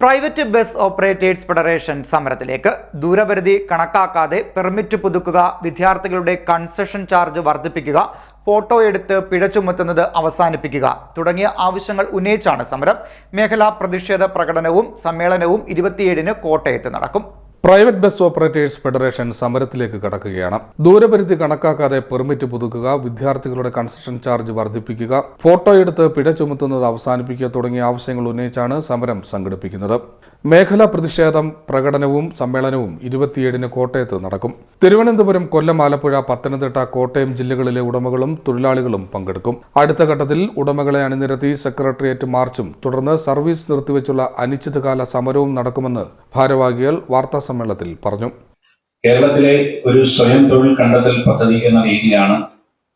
Private bus operators federation സമരത്തിലേക്ക്. ദൂരപരിധി കണക്കാക്കാതെ permit പുതുക്കുക, വിദ്യാർത്ഥികളുടെ concession charge വർദ്ധിപ്പിക്കുക, ഫോട്ടോ എടുത്ത് പിഴ ചുമത്തുന്നത് അവസാനിപ്പിക്കുക തുടങ്ങിയ ആവശ്യങ്ങൾ ഉന്നയിച്ചാണ് സമരം. മേഖലാ പ്രതിഷേധ പ്രകടനവും സമ്മേളനവും 27-ന് കോട്ടയത്ത് നടക്കും. പ്രൈവറ്റ് ബസ് ഓപ്പറേറ്റേഴ്സ് ഫെഡറേഷൻ സമരത്തിലേക്ക് കടക്കുകയാണ്. ദൂരപരിധി കണക്കാക്കാതെ പെർമിറ്റ് പുതുക്കുക, വിദ്യാർത്ഥികളുടെ കൺസെഷൻ ചാർജ് വർദ്ധിപ്പിക്കുക, ഫോട്ടോ എടുത്ത് പിഴ ചുമത്തുന്നത് അവസാനിപ്പിക്കുക തുടങ്ങിയ ആവശ്യങ്ങൾ ഉന്നയിച്ചാണ് സമരം സംഘടിപ്പിക്കുന്നത്. മേഖലാ പ്രതിഷേധം പ്രകടനവും സമ്മേളനവും 27-ന് കോട്ടയത്ത് നടക്കും. തിരുവനന്തപുരം, കൊല്ലം, ആലപ്പുഴ, പത്തനംതിട്ട, കോട്ടയം ജില്ലകളിലെ ഉടമകളും തൊഴിലാളികളും പങ്കെടുക്കും. അടുത്ത ഘട്ടത്തിൽ ഉടമകളെ അണിനിരത്തി സെക്രട്ടേറിയറ്റ് മാർച്ചും തുടർന്ന് സർവീസ് നിർത്തിവെച്ചുള്ള അനിശ്ചിതകാല സമരവും നടക്കുമെന്ന് ഭാരവാഹികൾ വാർത്താ സമ്മേളനത്തിൽ പറഞ്ഞു. കേരളത്തിലെ ഒരു സ്വയം തൊഴിൽ കണ്ടെത്തൽ പദ്ധതി എന്ന രീതിയിലാണ്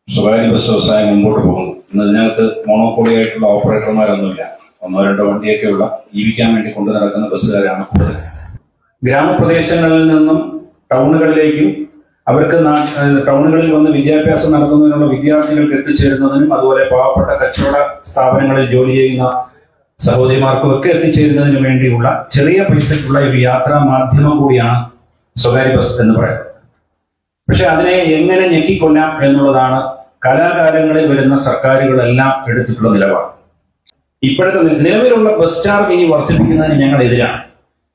സ്വകാര്യ ബസ് വ്യവസായം മുമ്പോട്ട് പോകുന്നത്. ഇതിനകത്ത് മോണോപോളിയായിട്ടുള്ള ഓപ്പറേറ്റർമാരൊന്നുമില്ല. ഒന്നോ രണ്ടോ വണ്ടിയൊക്കെയുള്ള ജീവിക്കാൻ വേണ്ടി കൊണ്ടു നടക്കുന്ന ബസ്സുകാരാണ് കൂടുതൽ. ഗ്രാമപ്രദേശങ്ങളിൽ നിന്നും ടൗണുകളിലേക്കും അവർക്ക് ടൗണുകളിൽ വന്ന് വിദ്യാഭ്യാസം നടത്തുന്നതിനുള്ള വിദ്യാർത്ഥികൾക്ക് എത്തിച്ചേരുന്നതിനും അതുപോലെ പാവപ്പെട്ട കച്ചവട സ്ഥാപനങ്ങളിൽ ജോലി ചെയ്യുന്ന സഹോദരിമാർക്കും ഒക്കെ എത്തിച്ചേരുന്നതിന് വേണ്ടിയുള്ള ചെറിയ പൈസയ്ക്കുള്ള ഒരു യാത്രാ മാധ്യമം കൂടിയാണ് സ്വകാര്യ ബസ് എന്ന് പറയുന്നത്. പക്ഷെ അതിനെ എങ്ങനെ ഞെക്കിക്കൊല്ലാം എന്നുള്ളതാണ് കാലാകാലങ്ങളിൽ വരുന്ന സർക്കാരുകളെല്ലാം എടുത്തിട്ടുള്ള നിലപാട്. ഇപ്പോഴത്തെ നിലവിലുള്ള ബസ് ചാർജ് ഇനി വർദ്ധിപ്പിക്കുന്നതിന് ഞങ്ങൾ എതിരാണ്.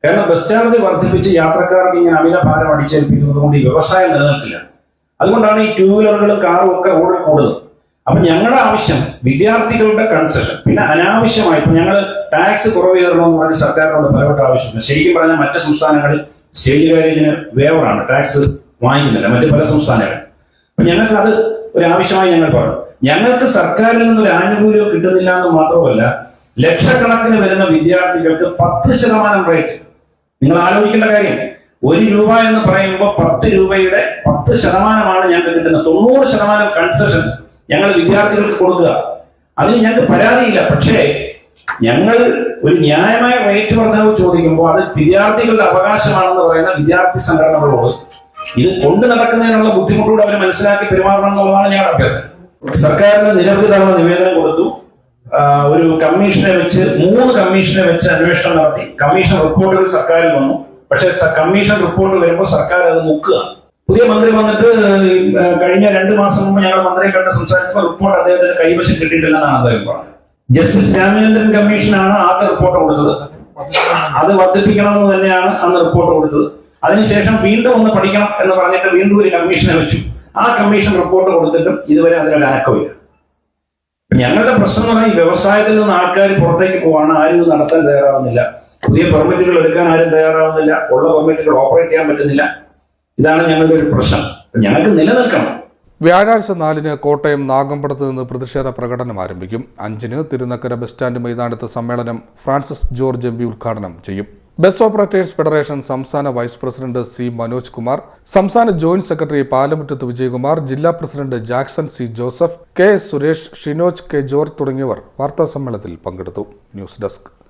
കാരണം ബസ് ചാർജ് വർദ്ധിപ്പിച്ച് യാത്രക്കാർക്ക് ഇങ്ങനെ അമിത ഭാരം അടിച്ചേൽപ്പിക്കുന്നത് കൊണ്ട് ഈ വ്യവസായം നിലനിൽക്കില്ല. അതുകൊണ്ടാണ് ഈ 2 വീലറുകളും കാറും ഒക്കെ കൂടുതൽ. അപ്പൊ ഞങ്ങളുടെ ആവശ്യം വിദ്യാർത്ഥികളുടെ കൺസെഷൻ, പിന്നെ അനാവശ്യമായി ഇപ്പൊ ഞങ്ങൾ ടാക്സ് കുറവ് ചെയ്യണമെന്ന് പറഞ്ഞ് സർക്കാരിനോട് പലവട്ട ആവശ്യമില്ല. ശരിക്കും പറഞ്ഞാൽ മറ്റ് സംസ്ഥാനങ്ങളിൽ സ്റ്റേറ്റ് കാര്യത്തിന് വേവറാണ്, ടാക്സ് വാങ്ങിക്കുന്നില്ല മറ്റ് പല സംസ്ഥാനങ്ങളിൽ. അപ്പൊ ഞങ്ങൾക്ക് അത് ഒരു ആവശ്യമായി ഞങ്ങൾ പറഞ്ഞു. ഞങ്ങൾക്ക് സർക്കാരിൽ നിന്നൊരു ആനുകൂല്യം കിട്ടുന്നില്ല എന്ന് മാത്രമല്ല, ലക്ഷക്കണക്കിന് വരുന്ന വിദ്യാർത്ഥികൾക്ക് 10% റേറ്റ്. നിങ്ങൾ ആലോചിക്കേണ്ട കാര്യം, 1 രൂപ എന്ന് പറയുമ്പോൾ 10 രൂപയുടെ 10% ഞങ്ങൾക്ക് കിട്ടുന്നത്. 90% കൺസെഷൻ ഞങ്ങൾ വിദ്യാർത്ഥികൾക്ക് കൊടുക്കുക. അതിന് ഞങ്ങൾക്ക് പരാതിയില്ല. പക്ഷേ ഞങ്ങൾ ഒരു ന്യായമായ റേറ്റ് വർധനവ് ചോദിക്കുമ്പോൾ അത് വിദ്യാർത്ഥികളുടെ അവകാശമാണെന്ന് പറയുന്ന വിദ്യാർത്ഥി സംഘടനകളോട് ഇത് കൊണ്ടു നടക്കുന്നതിനുള്ള ബുദ്ധിമുട്ടുകൂടെ അവർ മനസ്സിലാക്കി പെരുമാറണം എന്നുള്ളതാണ് ഞങ്ങളുടെ അഭ്യർത്ഥന. സർക്കാരിന് നിരവധി തവണ നിവേദനം കൊടുത്തു. ഒരു കമ്മീഷനെ വെച്ച് 3 കമ്മീഷനെ വെച്ച് അന്വേഷണം നടത്തി. കമ്മീഷൻ റിപ്പോർട്ടുകൾ സർക്കാരിൽ വന്നു. പക്ഷെ കമ്മീഷൻ റിപ്പോർട്ട് വരുമ്പോൾ സർക്കാർ അത് മുക്കുക. പുതിയ മന്ത്രി വന്നിട്ട് കഴിഞ്ഞ 2 മാസം മുമ്പ് ഞങ്ങൾ മന്ത്രിയെ കണ്ട് സംസാരിക്കുമ്പോൾ റിപ്പോർട്ട് അദ്ദേഹത്തിന് കൈവശം കിട്ടിയിട്ടില്ലെന്നാണ് അദ്ദേഹം പറഞ്ഞത്. ജസ്റ്റിസ് രാമചന്ദ്രൻ കമ്മീഷനാണ് ആദ്യ റിപ്പോർട്ട് കൊടുത്തത്. അത് വർദ്ധിപ്പിക്കണമെന്ന് തന്നെയാണ് അന്ന് റിപ്പോർട്ട് കൊടുത്തത്. അതിനുശേഷം വീണ്ടും ഒന്ന് പഠിക്കണം എന്ന് പറഞ്ഞിട്ട് വീണ്ടും ഒരു കമ്മീഷനെ വെച്ചു. ആ കമ്മീഷൻ റിപ്പോർട്ട് കൊടുത്തിട്ടും ഇതുവരെ അതിനൊരു അനക്കമില്ല. ഞങ്ങളുടെ പ്രശ്നം എന്ന് പറഞ്ഞാൽ ഈ വ്യവസായത്തിൽ നിന്ന് ആൾക്കാർ പുറത്തേക്ക് പോവാണ്. ആരും ഇത് നടത്താൻ തയ്യാറാവുന്നില്ല. പുതിയ പെർമിറ്റുകൾ എടുക്കാൻ ആരും തയ്യാറാവുന്നില്ല. ഉള്ള പെർമിറ്റുകൾ ഓപ്പറേറ്റ് ചെയ്യാൻ പറ്റുന്നില്ല. ഇതാണ് ഞങ്ങളുടെ ഒരു പ്രശ്നം. ഞങ്ങൾക്ക് നിലനിൽക്കണം. വ്യാഴാഴ്ച 4-ന് കോട്ടയം നാഗമ്പടത്ത് നിന്ന് പ്രതിഷേധ പ്രകടനം ആരംഭിക്കും. 5-ന് തിരുനക്കര ബസ് സ്റ്റാൻഡ് മൈതാനത്ത് സമ്മേളനം ഫ്രാൻസിസ് ജോർജ് എം.പി. ഉദ്ഘാടനം ചെയ്യും. ബസ് ഓപ്പറേറ്റേഴ്സ് ഫെഡറേഷൻ സംസ്ഥാന vice president C Manoj Kumar, സംസ്ഥാന ജോയിന്റ് സെക്രട്ടറി പാലമുറ്റത്ത് വിജയകുമാർ, ജില്ലാ president Jackson C Joseph, K Suresh, Shinoj K George തുടങ്ങിയവർ വാർത്താ സമ്മേളനത്തിൽ പങ്കെടുത്തു. News desk.